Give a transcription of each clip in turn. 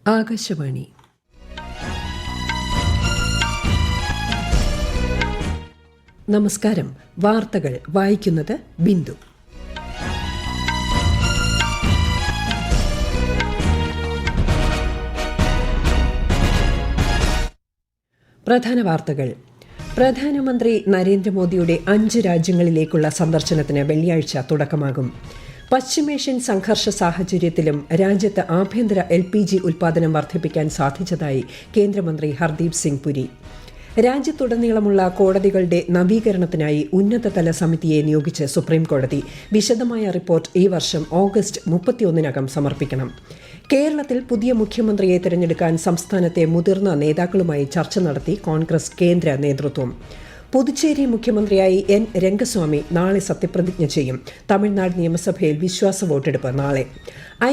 ആകാശവാണി. നമസ്കാരം. വാർത്തകൾ വായിക്കുന്നത് ബിന്ദു. പ്രധാന വാർത്തകൾ. പ്രധാനമന്ത്രി നരേന്ദ്രമോദിയുടെ 5 രാജ്യങ്ങളിലേക്കുള്ള സന്ദർശനത്തിന് വെള്ളിയാഴ്ച തുടക്കമാകും. പശ്ചിമേഷ്യൻ സംഘർഷ സാഹചര്യത്തിലും രാജ്യത്ത് ആഭ്യന്തര LPG ഉൽപ്പാദനം വർദ്ധിപ്പിക്കാൻ സാധിച്ചതായി കേന്ദ്രമന്ത്രി ഹർദീപ് സിംഗ് പുരി. രാജ്യത്തുടനീളമുള്ള കോടതികളുടെ നവീകരണത്തിനായി ഉന്നതതല സമിതിയെ നിയോഗിച്ച് സുപ്രീംകോടതി. വിശദമായ റിപ്പോർട്ട് ഈ വർഷം ഓഗസ്റ്റ് 31-നകം സമർപ്പിക്കണം. കേരളത്തിൽ പുതിയ മുഖ്യമന്ത്രിയെ തെരഞ്ഞെടുക്കാൻ സംസ്ഥാനത്തെ മുതിർന്ന നേതാക്കളുമായി ചർച്ച നടത്തി കോൺഗ്രസ് കേന്ദ്ര നേതൃത്വം. പുതുച്ചേരി മുഖ്യമന്ത്രിയായി N. രംഗസ്വാമി നാളെ സത്യപ്രതിജ്ഞ ചെയ്യും. തമിഴ്നാട് നിയമസഭയിൽ വിശ്വാസ വോട്ടെടുപ്പ് നാളെ.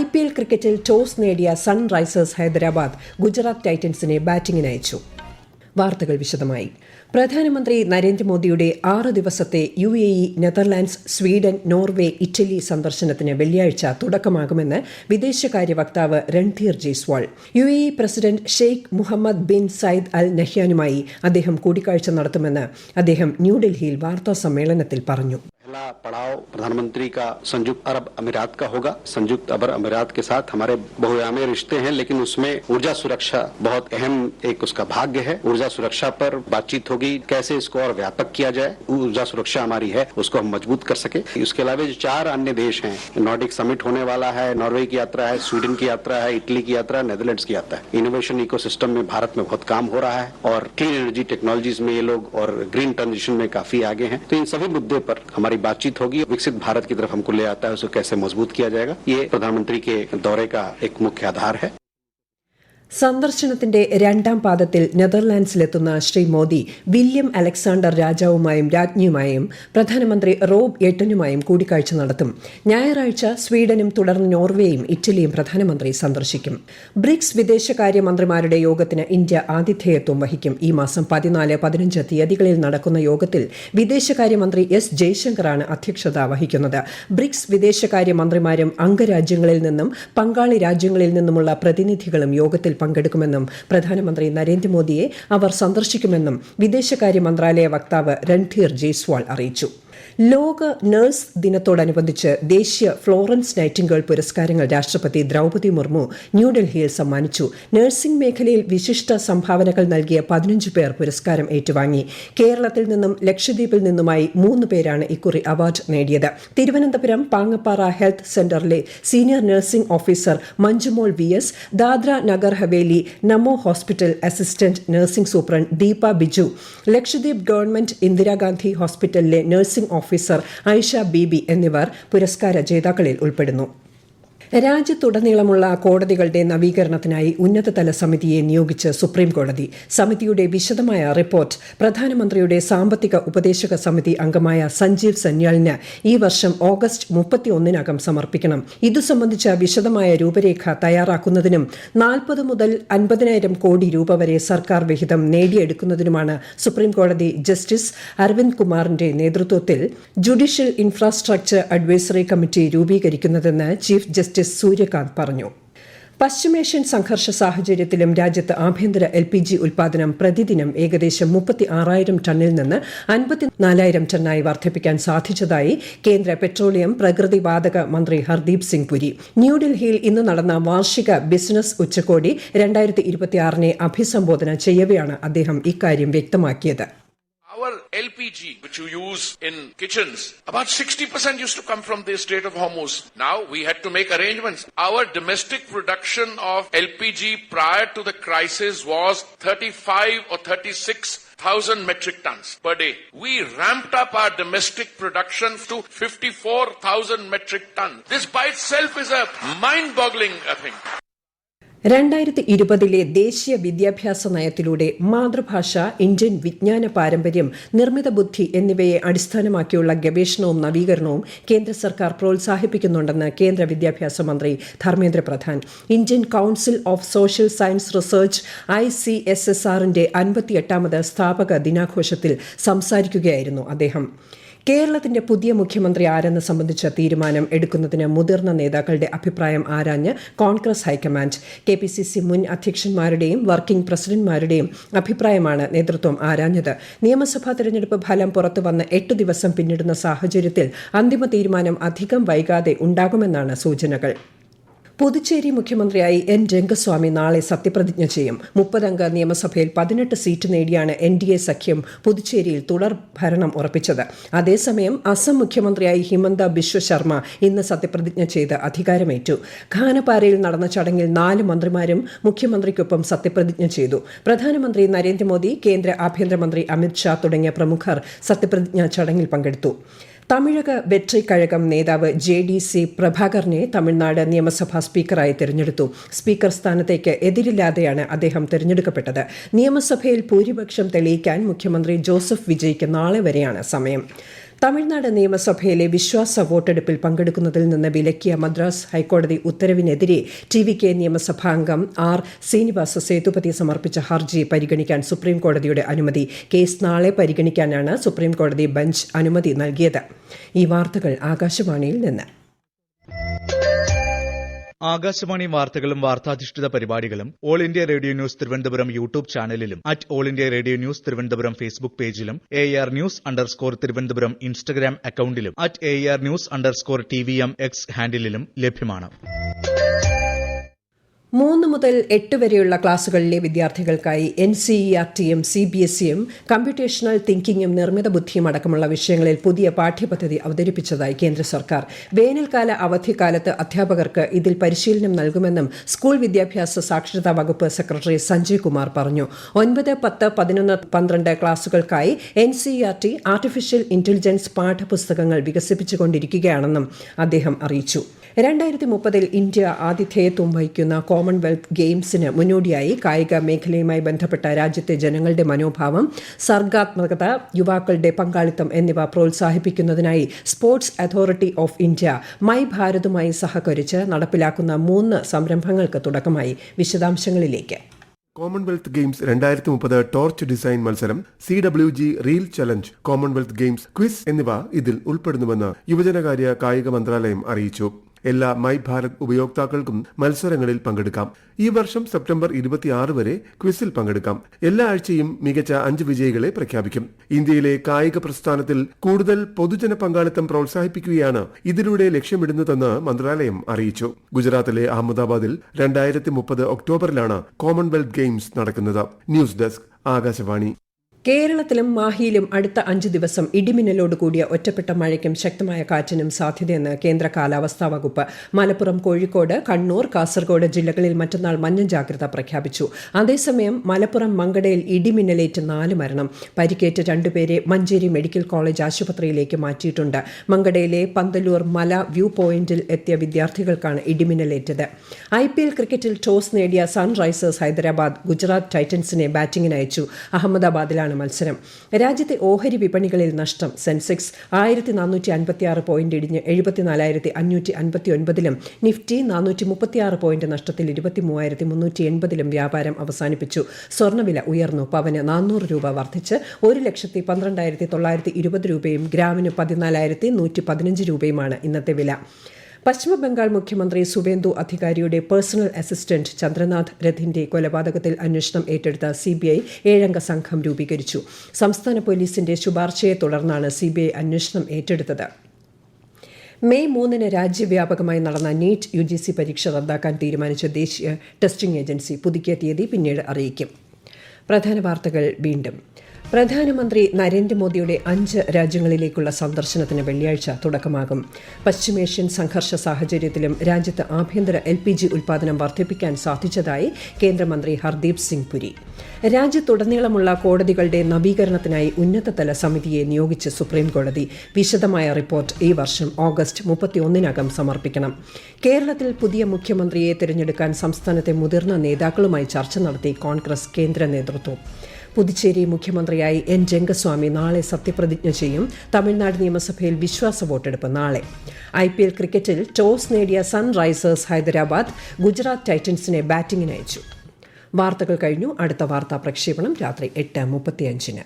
IPL ക്രിക്കറ്റിൽ ടോസ് നേടിയ സൺറൈസേഴ്സ് ഹൈദരാബാദ് ഗുജറാത്ത് ടൈറ്റൻസിനെ ബാറ്റിംഗിനയച്ചു. വാർത്തകൾ വിശദമായി. പ്രധാനമന്ത്രി നരേന്ദ്രമോദിയുടെ 6 ദിവസത്തെ UAE, Netherlands, Sweden, Norway, Italy സന്ദർശനത്തിന് വെള്ളിയാഴ്ച തുടക്കമാകുമെന്ന് വിദേശകാര്യ വക്താവ് Randhir Jaiswal. UAE president Sheikh Mohammed bin Zayed Al നഹ്യാനുമായി അദ്ദേഹം കൂടിക്കാഴ്ച നടത്തുമെന്ന് അദ്ദേഹം ന്യൂഡൽഹിയിൽ വാർത്താസമ്മേളനത്തിൽ പറഞ്ഞു. पहला पड़ाव प्रधानमंत्री का संयुक्त अरब अमीरात का होगा. संयुक्त अरब अमीरात के साथ हमारे बहुआयामी रिश्ते हैं, लेकिन उसमें ऊर्जा सुरक्षा बहुत अहम एक उसका भाग्य है. ऊर्जा सुरक्षा पर बातचीत होगी, कैसे इसको और व्यापक किया जाए. ऊर्जा सुरक्षा हमारी है, उसको हम मजबूत कर सके. उसके अलावा जो 4 अन्य देश हैं, नॉर्डिक समिट होने वाला है, नॉर्वे की यात्रा है, स्वीडन की यात्रा है, इटली की यात्रा, नेदरलैंड्स की यात्रा है. इनोवेशन इकोसिस्टम में भारत में बहुत काम हो रहा है और क्लीन एनर्जी टेक्नोलॉजीज में ये लोग और ग्रीन ट्रांजिशन में काफी आगे हैं. तो इन सभी मुद्दे पर हमारी बातचीत होगी. विकसित भारत की तरफ हमको ले आता है, उसको कैसे मजबूत किया जाएगा, ये प्रधानमंत्री के दौरे का एक मुख्य आधार है. സന്ദർശനത്തിന്റെ 2ാം പാദത്തിൽ നെതർലാൻഡ്സിലെത്തുന്ന ശ്രീ മോദി വില്യം അലക്സാണ്ടർ രാജാവുമായും രാജ്ഞിയുമായും പ്രധാനമന്ത്രി റോബ് എട്ടനുമായും കൂടിക്കാഴ്ച നടത്തും. ഞായറാഴ്ച സ്വീഡനും തുടർന്ന് നോർവേയും ഇറ്റലിയും പ്രധാനമന്ത്രി സന്ദർശിക്കും. ബ്രിക്സ് വിദേശകാര്യമന്ത്രിമാരുടെ യോഗത്തിന് ഇന്ത്യ ആതിഥേയത്വം വഹിക്കും. ഈ മാസം 14, 15 തീയതികളിൽ നടക്കുന്ന യോഗത്തിൽ വിദേശകാര്യമന്ത്രി S. ജയശങ്കറാണ് അധ്യക്ഷത വഹിക്കുന്നത്. ബ്രിക്സ് വിദേശകാര്യമന്ത്രിമാരും അംഗരാജ്യങ്ങളിൽ നിന്നും പങ്കാളി രാജ്യങ്ങളിൽ നിന്നുമുള്ള പ്രതിനിധികളും യോഗത്തിൽ പങ്കെടുക്കുമെന്നും പ്രധാനമന്ത്രി നരേന്ദ്രമോദിയെ അവർ സന്ദർശിക്കുമെന്നും വിദേശകാര്യ മന്ത്രാലയ വക്താവ് രൺധീർ ജയ്സ്വാൾ അറിയിച്ചു. ലോക നഴ്സ് ദിനത്തോടനുബന്ധിച്ച് ദേശീയ ഫ്ലോറൻസ് നൈറ്റിംഗേൾ പുരസ്കാരങ്ങൾ രാഷ്ട്രപതി ദ്രൗപദി മുർമു ന്യൂഡൽഹിയിൽ സമ്മാനിച്ചു. നഴ്സിംഗ് മേഖലയിൽ വിശിഷ്ട സംഭാവനകൾ നൽകിയ 15 പേർ പുരസ്കാരം ഏറ്റുവാങ്ങി. കേരളത്തിൽ നിന്നും ലക്ഷദ്വീപിൽ നിന്നുമായി 3 പേരാണ് ഇക്കുറി അവാർഡ് നേടിയത്. തിരുവനന്തപുരം പാങ്ങപ്പാറ ഹെൽത്ത് സെന്ററിലെ senior nursing officer Manjumol VS, Dadra Nagar Haveli Namo hospital assistant nursing superintendent Deepa Biju, Lakshadweep government Indira Gandhi ഹോസ്പിറ്റലിലെ നഴ്സിംഗ് ഓഫീസർ ഐഷ ബീബി എന്നിവർ പുരസ്കാര ജേതാക്കളിൽ ഉൾപ്പെടുന്നു. രാജ്യത്തുടനീളമുള്ള കോടതികളുടെ നവീകരണത്തിനായി ഉന്നതതല സമിതിയെ നിയോഗിച്ച് സുപ്രീംകോടതി. സമിതിയുടെ വിശദമായ റിപ്പോർട്ട് പ്രധാനമന്ത്രിയുടെ സാമ്പത്തിക ഉപദേശക സമിതി അംഗമായ സഞ്ജീവ് സന്യാലിന് ഈ വർഷം ഓഗസ്റ്റ് 31-നകം സമർപ്പിക്കണം. ഇതു സംബന്ധിച്ച വിശദമായ രൂപരേഖ തയ്യാറാക്കുന്നതിനും 40 മുതൽ 50,000 കോടി രൂപ വരെ സർക്കാർ വിഹിതം നേടിയെടുക്കുന്നതിനുമാണ് സുപ്രീംകോടതി ജസ്റ്റിസ് അരവിന്ദ് കുമാറിന്റെ നേതൃത്വത്തിൽ ജുഡീഷ്യൽ ഇൻഫ്രാസ്ട്രക്ചർ അഡ്വൈസറി കമ്മിറ്റി രൂപീകരിക്കുന്നതെന്ന് ചീഫ് ജസ്റ്റിസ് സൂര്യകാന്ത് പറഞ്ഞു. പശ്ചിമേഷ്യൻ സംഘർഷ സാഹചര്യത്തിലും രാജ്യത്ത് ആഭ്യന്തര LPG ഉൽപ്പാദനം പ്രതിദിനം ഏകദേശം 36,000 ടണ്ണിൽ നിന്ന് 54,000 ടണ്ണായി വർദ്ധിപ്പിക്കാൻ സാധിച്ചതായി കേന്ദ്ര പെട്രോളിയം പ്രകൃതിവാതക മന്ത്രി ഹർദീപ് സിംഗ് പുരി. ന്യൂഡൽഹിയിൽ ഇന്ന് നടന്ന വാർഷിക ബിസിനസ് ഉച്ചകോടി 2026-നെ അഭിസംബോധന ചെയ്യവെയാണ് അദ്ദേഹം ഇക്കാര്യം വ്യക്തമാക്കിയത്. Our LPG, which you use in kitchens, about 60% used to come from the Strait of Hormuz. Now we had to make arrangements. Our domestic production of LPG prior to the crisis was 35 or 36,000 metric tons per day. We ramped up our domestic production to 54,000 metric tons. This by itself is a mind-boggling thing. 2020 ദേശീയ വിദ്യാഭ്യാസ നയത്തിലൂടെ മാതൃഭാഷ, Indian വിജ്ഞാന പാരമ്പര്യം, നിർമ്മിത ബുദ്ധി എന്നിവയെ അടിസ്ഥാനമാക്കിയുള്ള ഗവേഷണവും നവീകരണവും കേന്ദ്ര സർക്കാർ പ്രോത്സാഹിപ്പിക്കുന്നുണ്ടെന്ന് കേന്ദ്ര വിദ്യാഭ്യാസ മന്ത്രി Dharmendra Pradhan. Indian council of social science research ICSSRന്റെ 58ാമത് സ്ഥാപക ദിനാഘോഷത്തിൽ സംസാരിക്കുകയായിരുന്നു അദ്ദേഹം. കേരളത്തിന്റെ പുതിയ മുഖ്യമന്ത്രി ആരെന്ന് സംബന്ധിച്ച തീരുമാനം എടുക്കുന്നതിന് മുതിർന്ന നേതാക്കളുടെ അഭിപ്രായം ആരാഞ്ഞ് കോൺഗ്രസ് ഹൈക്കമാൻഡ്. KPCC മുൻ അധ്യക്ഷന്മാരുടെയും വർക്കിംഗ് പ്രസിഡന്റുമാരുടെയും അഭിപ്രായമാണ് നേതൃത്വം ആരാഞ്ഞത്. നിയമസഭാ തെരഞ്ഞെടുപ്പ് ഫലം പുറത്തുവന്ന് 8 ദിവസം പിന്നിടുന്ന സാഹചര്യത്തിൽ അന്തിമ തീരുമാനം അധികം വൈകാതെ ഉണ്ടാകുമെന്നാണ് സൂചനകൾ. പുതുച്ചേരി മുഖ്യമന്ത്രിയായി N. രംഗസ്വാമി നാളെ സത്യപ്രതിജ്ഞ ചെയ്യും. 30 അംഗ നിയമസഭയിൽ 18 സീറ്റ് നേടിയാണ് NDA സഖ്യം പുതുച്ചേരിയിൽ തുടർ ഭരണം ഉറപ്പിച്ചത്. അതേസമയം അസം മുഖ്യമന്ത്രിയായി ഹിമന്ത ബിശ്വ ശർമ്മ ഇന്ന് സത്യപ്രതിജ്ഞ ചെയ്ത് അധികാരമേറ്റു. ഖാനപാരയിൽ നടന്ന ചടങ്ങിൽ 4 മന്ത്രിമാരും മുഖ്യമന്ത്രിക്കൊപ്പം സത്യപ്രതിജ്ഞ ചെയ്തു. പ്രധാനമന്ത്രി നരേന്ദ്രമോദി, കേന്ദ്ര ആഭ്യന്തരമന്ത്രി അമിത് ഷാ തുടങ്ങിയ പ്രമുഖർ സത്യപ്രതിജ്ഞാ ചടങ്ങിൽ പങ്കെടുത്തു. തമിഴക വെട്രി കഴകം നേതാവ് JDC പ്രഭാകറിനെ തമിഴ്നാട് നിയമസഭാ സ്പീക്കറായി തെരഞ്ഞെടുത്തു. സ്പീക്കർ സ്ഥാനത്തേക്ക് എതിരില്ലാതെയാണ് അദ്ദേഹം തെരഞ്ഞെടുക്കപ്പെട്ടത്. നിയമസഭയിൽ ഭൂരിപക്ഷം തെളിയിക്കാൻ മുഖ്യമന്ത്രി ജോസഫ് വിജയ്ക്ക് നാളെ വരെയാണ് സമയം. തമിഴ്നാട് നിയമസഭയിലെ വിശ്വാസ വോട്ടെടുപ്പിൽ പങ്കെടുക്കുന്നതിൽ നിന്ന് വിലക്കിയ മദ്രാസ് ഹൈക്കോടതി ഉത്തരവിനെതിരെ TVK നിയമസഭാംഗം R. ശ്രീനിവാസ സേതുപതി സമർപ്പിച്ച ഹർജി പരിഗണിക്കാൻ സുപ്രീംകോടതിയുടെ അനുമതി. കേസ് നാളെ പരിഗണിക്കാനാണ് സുപ്രീംകോടതി ബെഞ്ച് അനുമതി നൽകിയത്. ഈ വാർത്തകൾ ആകാശവാണിയിൽ നിന്ന്. ആകാശവാണി വാർത്തകളും വാർത്താധിഷ്ഠിത പരിപാടികളും all India radio news Thiruvananthapuram YouTube ചാനലിലും all India radio news Thiruvananthapuram Facebook പേജിലും AR News_ തിരുവനന്തപുരം ഇൻസ്റ്റഗ്രാം അക്കൌണ്ടിലും AR News_TVM X ഹാൻഡിലും ലഭ്യമാണ്. 3 മുതൽ 8 വരെയുള്ള ക്ലാസുകളിലെ വിദ്യാർത്ഥികൾക്കായി NCERT-യും CBSE-യും കമ്പ്യൂട്ടേഷണൽ തിങ്കിങ്ങും നിർമ്മിത ബുദ്ധിയും അടക്കമുള്ള വിഷയങ്ങളിൽ പുതിയ പാഠ്യപദ്ധതി അവതരിപ്പിച്ചതായി കേന്ദ്ര സർക്കാർ. വേനൽക്കാല അവധിക്കാലത്ത് അധ്യാപകർക്ക് ഇതിൽ പരിശീലനം നൽകുമെന്നും സ്കൂൾ വിദ്യാഭ്യാസ സാക്ഷരതാ വകുപ്പ് സെക്രട്ടറി സഞ്ജയ് കുമാർ പറഞ്ഞു. 9, 10, 11, 12 ക്ലാസുകൾക്കായി NCERT ആർട്ടിഫിഷ്യൽ ഇന്റലിജൻസ് പാഠപുസ്തകങ്ങൾ വികസിപ്പിച്ചുകൊണ്ടിരിക്കുകയാണെന്നും അദ്ദേഹം അറിയിച്ചു. 2030 ഇന്ത്യ ആതിഥേയത്വം വഹിക്കുന്ന കോമൺവെൽത്ത് ഗെയിംസിന് മുന്നോടിയായി കായിക മേഖലയുമായി ബന്ധപ്പെട്ട രാജ്യത്തെ ജനങ്ങളുടെ മനോഭാവം, സർഗാത്മകത, യുവാക്കളുടെ പങ്കാളിത്തം എന്നിവ പ്രോത്സാഹിപ്പിക്കുന്നതിനായി sports authority of India my ഭാരതുമായി സഹകരിച്ച് നടപ്പിലാക്കുന്ന 3 സംരംഭങ്ങൾക്ക് തുടക്കമായി. വിശദാംശങ്ങളിലേക്ക്. കോമൺവെൽത്ത് ഗെയിംസ് 2030 ടോർച്ച് ഡിസൈൻ മത്സരം, CWG reel challenge, Commonwealth Games quiz എന്നിവ ഇതിൽ ഉൾപ്പെടുന്നുവെന്ന് യുവജനകാര്യ കായിക മന്ത്രാലയം അറിയിച്ചു. എല്ലാ മൈ ഭാരത് ഉപയോക്താക്കൾക്കും മത്സരങ്ങളിൽ പങ്കെടുക്കാം. ഈ വർഷം സെപ്റ്റംബർ 26 വരെ ക്വിസിൽ പങ്കെടുക്കാം. എല്ലാ ആഴ്ചയും മികച്ച 5 വിജയികളെ പ്രഖ്യാപിക്കും. ഇന്ത്യയിലെ കായിക പ്രസ്ഥാനത്തിൽ കൂടുതൽ പൊതുജന പങ്കാളിത്തം പ്രോത്സാഹിപ്പിക്കുകയാണ് ഇതിലൂടെ ലക്ഷ്യമിടുന്നതെന്ന് മന്ത്രാലയം അറിയിച്ചു. ഗുജറാത്തിലെ അഹമ്മദാബാദിൽ 2030 ഒക്ടോബറിലാണ് കോമൺവെൽത്ത് ഗെയിംസ് നടക്കുന്നത്. News desk, Akashvani. കേരളത്തിലും മാഹിയിലും അടുത്ത 5 ദിവസം ഇടിമിന്നലോട് കൂടിയ ഒറ്റപ്പെട്ട മഴയ്ക്കും ശക്തമായ കാറ്റിനും സാധ്യതയെന്ന് കേന്ദ്ര കാലാവസ്ഥാ വകുപ്പ്. മലപ്പുറം, കോഴിക്കോട്, കണ്ണൂർ, കാസർഗോഡ് ജില്ലകളിൽ മറ്റന്നാൾ മഞ്ഞ ജാഗ്രത പ്രഖ്യാപിച്ചു. അതേസമയം മലപ്പുറം മങ്കടയിൽ ഇടിമിന്നലേറ്റ് 4 മരണം. പരിക്കേറ്റ് 2 പേരെ മഞ്ചേരി മെഡിക്കൽ കോളേജ് ആശുപത്രിയിലേക്ക് മാറ്റിയിട്ടുണ്ട്. മങ്കടയിലെ പന്തലൂർ മല വ്യൂ പോയിന്റിൽ എത്തിയ വിദ്യാർത്ഥികൾക്കാണ് ഇടിമിന്നലേറ്റത്. IPL ക്രിക്കറ്റിൽ ടോസ് നേടിയ സൺറൈസേഴ്സ് ഹൈദരാബാദ് ഗുജറാത്ത് ടൈറ്റൻസിനെ ബാറ്റിംഗിന് അയച്ചു. അഹമ്മദാബാദിലാണ് മത്സരം. രാജ്യത്തെ ഓഹരി വിപണികളിൽ നഷ്ടം. സെൻസെക്സ് 1456 പോയിന്റ് ഇടിഞ്ഞ് 74,559-ലും നിഫ്റ്റി 436 പോയിന്റ് നഷ്ടത്തിൽ 23,380-ലും വ്യാപാരം അവസാനിപ്പിച്ചു. സ്വർണ്ണവില ഉയർന്നു. പവന് 400 രൂപ വർദ്ധിച്ച് 1,12,920 രൂപയും ഗ്രാമിന് 14,115 രൂപയുമാണ് ഇന്നത്തെ വില. പശ്ചിമബംഗാൾ മുഖ്യമന്ത്രി സുവേന്ദു അധികാരിയുടെ പേഴ്സണൽ അസിസ്റ്റന്റ് ചന്ദ്രനാഥ് രഥിന്റെ കൊലപാതകത്തിൽ അന്വേഷണം ഏറ്റെടുത്ത CBI 7-അംഗ സംഘം രൂപീകരിച്ചു. സംസ്ഥാന പോലീസിന്റെ ശുപാർശയെ തുടർന്നാണ് CBI അന്വേഷണം ഏറ്റെടുത്തത്. മെയ് 3-ന് രാജ്യവ്യാപകമായി നടന്ന നീറ്റ് UGC പരീക്ഷ റദ്ദാക്കാൻ തീരുമാനിച്ച ദേശീയ ടെസ്റ്റിംഗ് ഏജൻസി പുതുക്കിയ തീയതി പിന്നീട് അറിയിക്കും. പ്രധാന വാർത്തകൾ വീണ്ടും. പ്രധാനമന്ത്രി നരേന്ദ്രമോദിയുടെ 5 രാജ്യങ്ങളിലേക്കുള്ള സന്ദർശനത്തിന് വെള്ളിയാഴ്ച തുടക്കമാകും. പശ്ചിമേഷ്യൻ സംഘർഷ സാഹചര്യത്തിലും രാജ്യത്ത് ആഭ്യന്തര LPG ഉൽപ്പാദനം വർദ്ധിപ്പിക്കാൻ സാധിച്ചതായി കേന്ദ്രമന്ത്രി ഹർദീപ് സിംഗ് പുരി. രാജ്യത്തുടനീളമുള്ള കോടതികളുടെ നവീകരണത്തിനായി ഉന്നതതല സമിതിയെ നിയോഗിച്ച് സുപ്രീംകോടതി. വിശദമായ റിപ്പോർട്ട് ഈ വർഷം ഓഗസ്റ്റ് 31-നകം സമർപ്പിക്കണം. കേരളത്തിൽ പുതിയ മുഖ്യമന്ത്രിയെ തിരഞ്ഞെടുക്കാൻ സംസ്ഥാനത്തെ മുതിർന്ന നേതാക്കളുമായി ചർച്ച നടത്തി കോൺഗ്രസ് കേന്ദ്ര നേതൃത്വം. പുതുച്ചേരി മുഖ്യമന്ത്രിയായി N. രംഗസ്വാമി നാളെ സത്യപ്രതിജ്ഞ ചെയ്യും. തമിഴ്നാട് നിയമസഭയിൽ വിശ്വാസ വോട്ടെടുപ്പ് നാളെ. IPL ക്രിക്കറ്റിൽ ടോസ് നേടിയ സൺറൈസേഴ്സ് ഹൈദരാബാദ് ഗുജറാത്ത് ടൈറ്റൻസിനെ ബാറ്റിംഗിന് അയച്ചു. വാർത്തകൾ കഴിഞ്ഞു. അടുത്ത വാർത്താ പ്രക്ഷേപണം രാത്രി 8:35-ന്.